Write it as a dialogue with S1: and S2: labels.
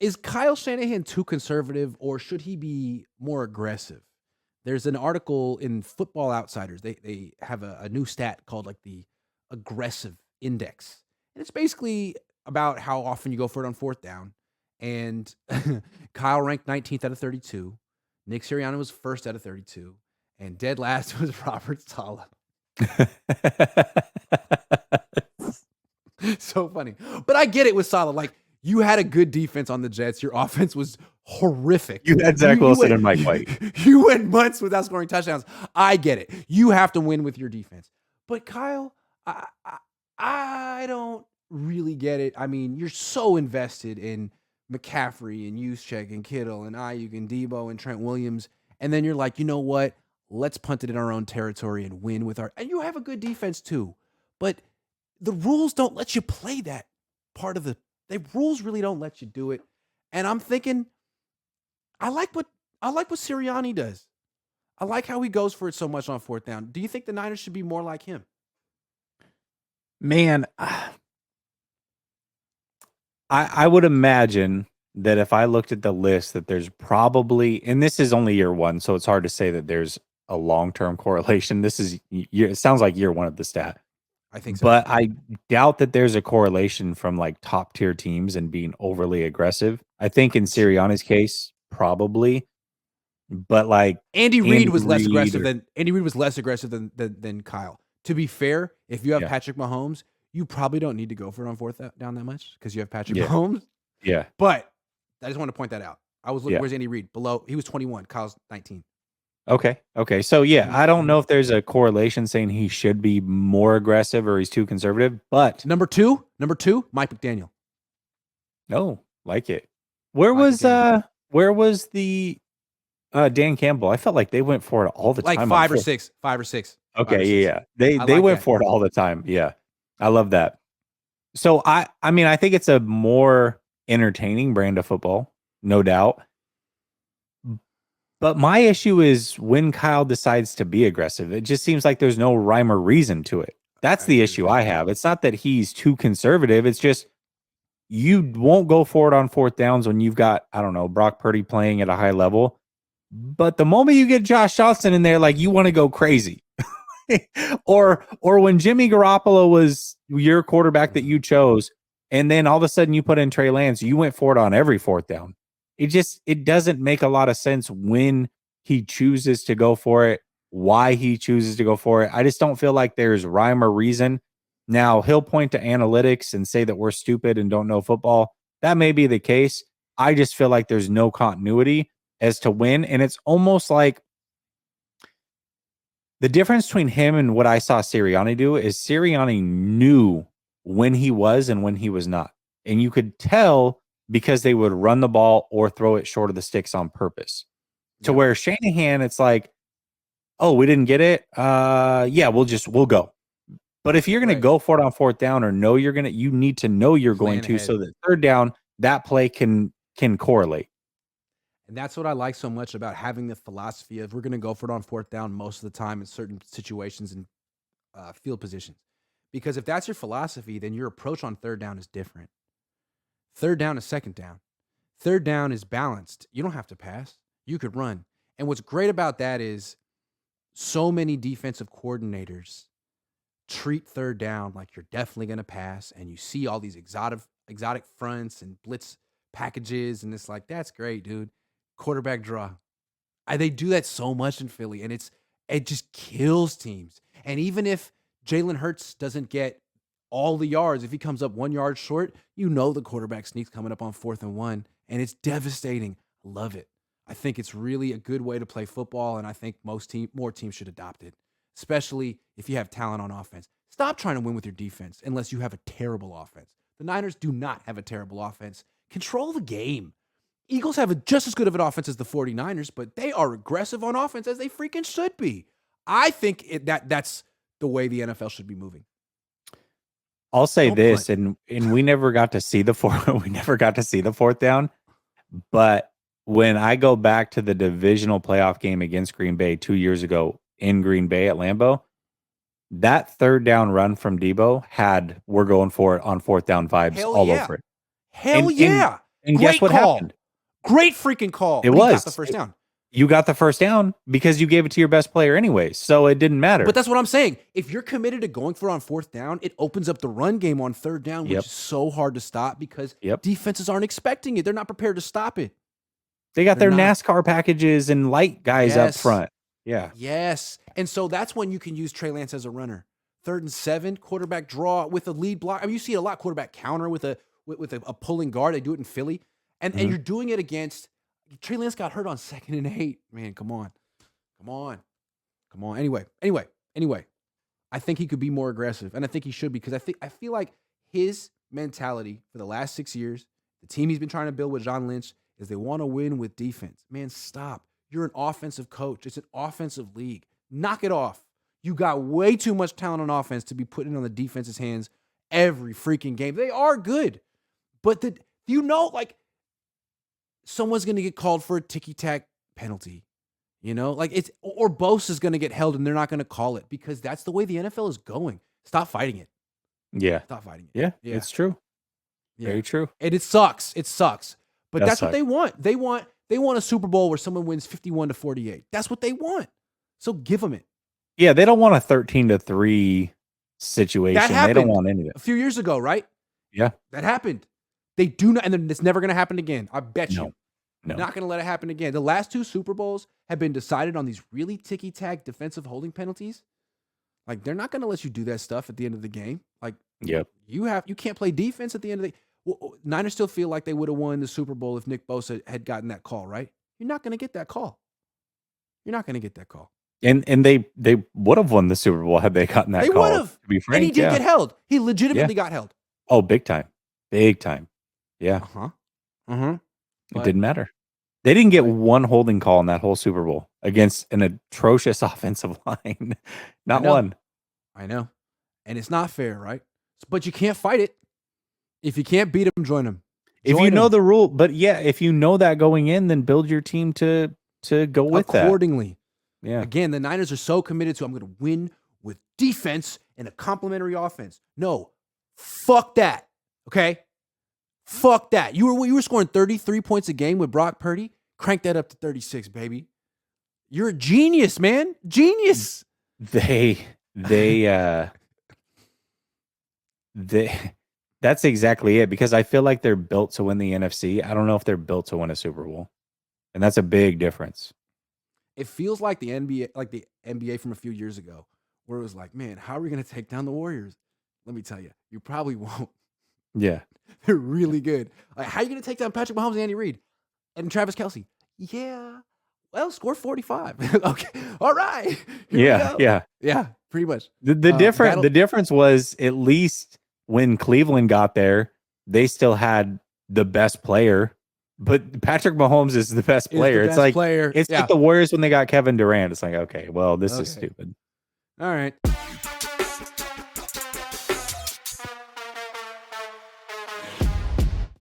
S1: Is Kyle Shanahan too conservative, or should he be more aggressive? There's an article in Football Outsiders. They have a new stat called like the aggressive index, and it's basically about how often you go for it on fourth down. And Kyle ranked 19th out of 32. Nick Sirianni was first out of 32, and dead last was Robert Saleh. So funny, but I get it with Saleh. Like, you had a good defense on the Jets. Your offense was horrific.
S2: You had Zach Wilson and Mike White.
S1: You went months without scoring touchdowns. I get it. You have to win with your defense. But Kyle, I don't really get it. I mean, you're so invested in McCaffrey and Juszczyk and Kittle and Ayuk and Debo and Trent Williams, and then you're like, you know what? Let's punt it in our own territory and win with our. And you have a good defense too, but the rules don't let you play that part of the rules really don't let you do it. And I'm thinking, I like what Sirianni does. I like how he goes for it so much on fourth down. Do you think the Niners should be more like him?
S2: Man, I would imagine that if I looked at the list that there's probably, and this is only year one, so it's hard to say that there's a long-term correlation. This is, it sounds like year one of the stat.
S1: I think so.
S2: But I doubt that there's a correlation from like top tier teams and being overly aggressive. I think in Sirianni's case, probably. But like
S1: Andy Reid was less aggressive than Kyle. To be fair, if you have Patrick Mahomes, you probably don't need to go for it on fourth down that much because you have Patrick Mahomes.
S2: Yeah.
S1: But I just want to point that out. I was looking, where's Andy Reid? Below, he was 21, Kyle's 19.
S2: Okay. So yeah, I don't know if there's a correlation saying he should be more aggressive or he's too conservative, but
S1: number two, Mike McDaniel.
S2: No, like it. Where was the Dan Campbell? I felt like they went for it all the
S1: like
S2: time.
S1: Five or six.
S2: Okay, yeah. They went for it all the time. Yeah. I love that. So I mean, I think it's a more entertaining brand of football, no doubt. But my issue is when Kyle decides to be aggressive, it just seems like there's no rhyme or reason to it. That's the issue I have. It's not that he's too conservative. It's just you won't go for it on fourth downs when you've got, I don't know, Brock Purdy playing at a high level. But the moment you get Josh Johnson in there, like you want to go crazy. or when Jimmy Garoppolo was your quarterback that you chose, and then all of a sudden you put in Trey Lance, you went for it on every fourth down. It doesn't make a lot of sense when he chooses to go for it, why he chooses to go for it. I just don't feel like there's rhyme or reason. Now, he'll point to analytics and say that we're stupid and don't know football. That may be the case. I just feel like there's no continuity as to when. And it's almost like the difference between him and what I saw Sirianni do is Sirianni knew when he was and when he was not. And you could tell because they would run the ball or throw it short of the sticks on purpose. To where Shanahan, it's like, oh, we didn't get it. Yeah, we'll go. But if you're going to go for it on fourth down or know you need to know you're going to, so that third down, that play can correlate.
S1: And that's what I like so much about having the philosophy of we're going to go for it on fourth down most of the time in certain situations and field positions. Because if that's your philosophy, then your approach on third down is different. Third down is second down. Third down is balanced. You don't have to pass. You could run. And what's great about that is so many defensive coordinators treat third down like you're definitely going to pass, and you see all these exotic fronts and blitz packages, and it's like, that's great, dude. Quarterback draw. They do that so much in Philly, and it just kills teams. And even if Jalen Hurts doesn't get all the yards, if he comes up 1 yard short, you know the quarterback sneak's coming up on 4th and 1, and it's devastating. I love it. I think it's really a good way to play football, and I think more teams should adopt it, especially if you have talent on offense. Stop trying to win with your defense unless you have a terrible offense. The Niners do not have a terrible offense. Control the game. Eagles have just as good of an offense as the 49ers, but they are aggressive on offense as they freaking should be. I think that's the way the NFL should be moving.
S2: I'll say this, and we never got to see the fourth down, but when I go back to the divisional playoff game against Green Bay 2 years ago in Green Bay at Lambeau, that third down run from Debo had we're going for it on fourth down vibes over it.
S1: Hell yeah.
S2: And guess what happened?
S1: Great freaking call.
S2: It
S1: But he got
S2: was.
S1: the first down.
S2: You got the first down because you gave it to your best player anyways, so it didn't matter.
S1: But that's what I'm saying. If you're committed to going for it on fourth down, it opens up the run game on third down, which is so hard to stop because defenses aren't expecting it. They're not prepared to stop it.
S2: They got their NASCAR packages and light guys up front. Yeah.
S1: Yes. And so that's when you can use Trey Lance as a runner. 3rd and 7, quarterback draw with a lead block. I mean, you see it a lot, quarterback counter with a pulling guard. They do it in Philly. And you're doing it against Trey Lance got hurt on 2nd and 8. Man, come on. Anyway. I think he could be more aggressive, and I think he should because I feel like his mentality for the last 6 years, the team he's been trying to build with John Lynch, is they want to win with defense. Man, stop. You're an offensive coach. It's an offensive league. Knock it off. You got way too much talent on offense to be putting on the defense's hands every freaking game. They are good, but someone's going to get called for a ticky-tack penalty, or Bosa's going to get held and they're not going to call it because that's the way the NFL is going. Stop fighting it.
S2: Yeah.
S1: Stop fighting
S2: it. Yeah. It's true. Yeah. Very true.
S1: And it sucks. But that's what they want. They want a Super Bowl where someone wins 51-48. That's what they want. So give them it.
S2: Yeah. They don't want a 13-3 situation.
S1: That happened
S2: they don't want any of it.
S1: A few years ago, right?
S2: Yeah.
S1: That happened. They do not, and then it's never going to happen again. I bet you.
S2: No.
S1: Not going to let it happen again. The last 2 Super Bowls have been decided on these really ticky-tack defensive holding penalties. Like, they're not going to let you do that stuff at the end of the game. Like, you can't play defense at the end of the Niners still feel like they would have won the Super Bowl if Nick Bosa had gotten that call, right? You're not going to get that call.
S2: And they would have won the Super Bowl had they gotten that call.
S1: They would have. To be frank, and he did get held. He legitimately got held.
S2: Oh, big time. Big time. Yeah. It didn't matter. They didn't get one holding call in that whole Super Bowl against an atrocious offensive line. Not one.
S1: I know. And it's not fair, right? But you can't fight it. If you can't beat them, join them.
S2: If you know the rule, but if you know that going in, then build your team to go with that
S1: accordingly.
S2: Yeah.
S1: Again, the Niners are so committed to I'm going to win with defense and a complementary offense. No, fuck that. Okay. Fuck that. You were scoring 33 points a game with Brock Purdy. Crank that up to 36, baby. You're a genius, man. Genius.
S2: That's exactly it because I feel like they're built to win the NFC. I don't know if they're built to win a Super Bowl. And that's a big difference.
S1: It feels like the NBA from a few years ago where it was like, man, how are we going to take down the Warriors? Let me tell you, you probably won't.
S2: Yeah.
S1: They're really good. Like, how are you going to take down Patrick Mahomes and Andy Reid and Travis Kelce? Yeah. Well, score 45. Okay. All right.
S2: Yeah.
S1: Pretty much.
S2: The difference was at least when Cleveland got there, they still had the best player, but Patrick Mahomes is the best player. It's like the Warriors when they got Kevin Durant. It's like, okay, well, this is stupid.
S1: All right.